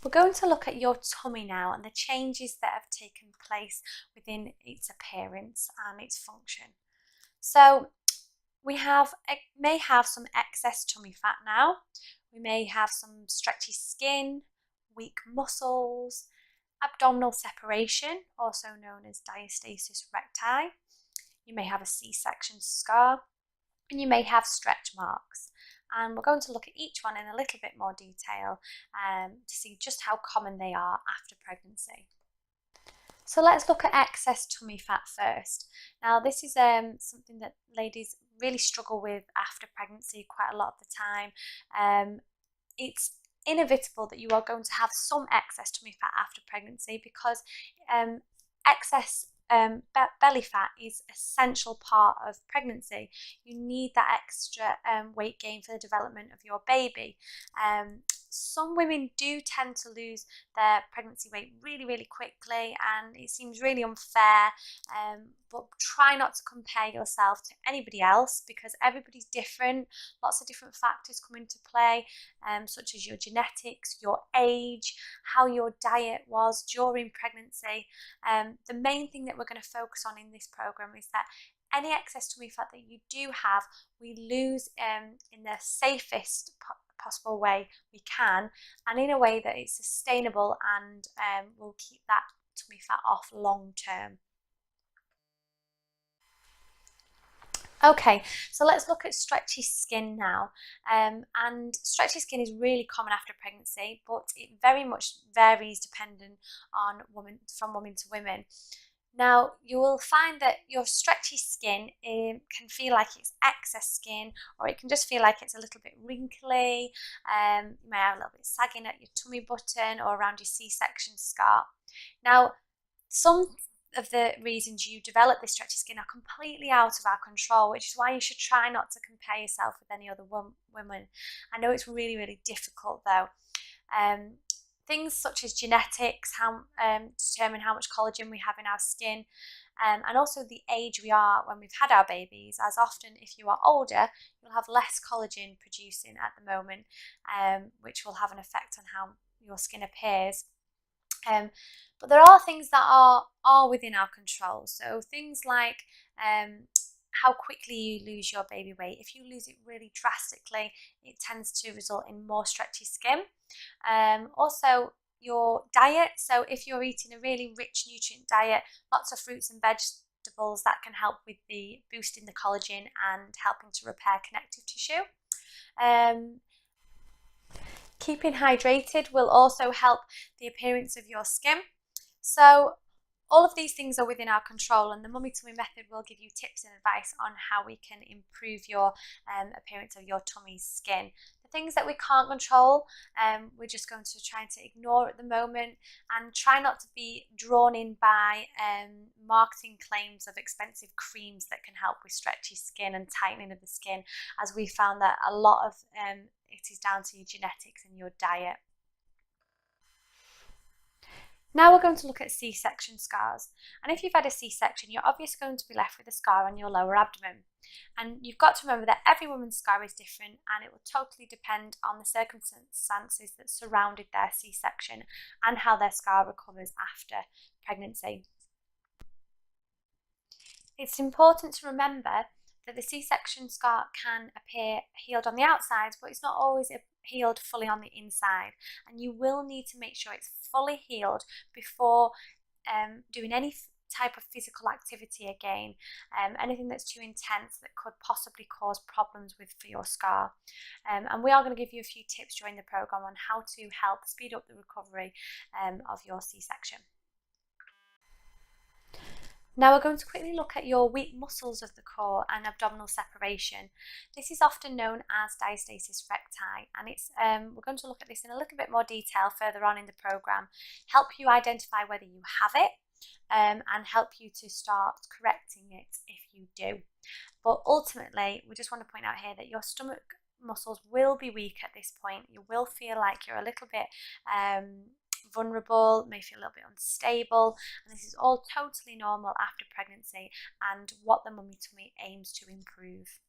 We're going to look at your tummy now and the changes that have taken place within its appearance and its function. So we may have some excess tummy fat now. We may have some stretchy skin, weak muscles, abdominal separation, also known as diastasis recti. You may have a C-section scar, and you may have stretch marks. And we're going to look at each one in a little bit more detail to see just how common they are after pregnancy. So let's look at excess tummy fat first. Now this is something that ladies really struggle with after pregnancy quite a lot of the time. It's inevitable that you are going to have some excess tummy fat after pregnancy because excess belly fat is an essential part of pregnancy. You need that extra weight gain for the development of your baby. Some women do tend to lose their pregnancy weight really quickly, and it seems really unfair, but try not to compare yourself to anybody else because everybody's different. Lots of different factors come into play, such as your genetics, your age, how your diet was during pregnancy. The main thing that we're going to focus on in this program is that any excess tummy fat that you do have, we lose in the safest possible way we can, and in a way that is sustainable and will keep that tummy fat off long term. Okay, so let's look at stretchy skin now. And stretchy skin is really common after pregnancy, but it very much varies depending on from woman to woman. Now, you will find that your stretchy skin can feel like it's excess skin, or it can just feel like it's a little bit wrinkly. You may have a little bit sagging at your tummy button or around your C-section scar. Now, some of the reasons you develop this stretchy skin are completely out of our control, which is why you should try not to compare yourself with any other woman. I know it's really difficult though. Things such as genetics determine how much collagen we have in our skin, and also the age we are when we've had our babies, as often if you are older you'll have less collagen producing at the moment, which will have an effect on how your skin appears. But there are things that are within our control, so things like how quickly you lose your baby weight. If you lose it really drastically, it tends to result in more stretchy skin. Also your diet, so if you're eating a really rich nutrient diet, lots of fruits and vegetables, that can help with the boosting the collagen and helping to repair connective tissue. Keeping hydrated will also help the appearance of your skin. So all of these things are within our control, and the Mummy Tummy method will give you tips and advice on how we can improve your appearance of your tummy's skin. The things that we can't control, we're just going to try to ignore at the moment, and try not to be drawn in by marketing claims of expensive creams that can help with stretchy skin and tightening of the skin, as we found that a lot of it is down to your genetics and your diet. Now we're going to look at C-section scars, and if you've had a C-section, you're obviously going to be left with a scar on your lower abdomen, and you've got to remember that every woman's scar is different, and it will totally depend on the circumstances that surrounded their C-section and how their scar recovers after pregnancy. It's important to remember that the C-section scar can appear healed on the outside, but it's not always healed fully on the inside, and you will need to make sure it's fully healed before doing any type of physical activity again, anything that's too intense that could possibly cause problems for your scar. And we are going to give you a few tips during the program on how to help speed up the recovery of your C-section. Now we're going to quickly look at your weak muscles of the core and abdominal separation. This is often known as diastasis recti, and we're going to look at this in a little bit more detail further on in the program, help you identify whether you have it, and help you to start correcting it if you do. But ultimately, we just want to point out here that your stomach muscles will be weak at this point. You will feel like you're a little bit vulnerable, may feel a little bit unstable, and this is all totally normal after pregnancy and what the Mummy Tummy aims to improve.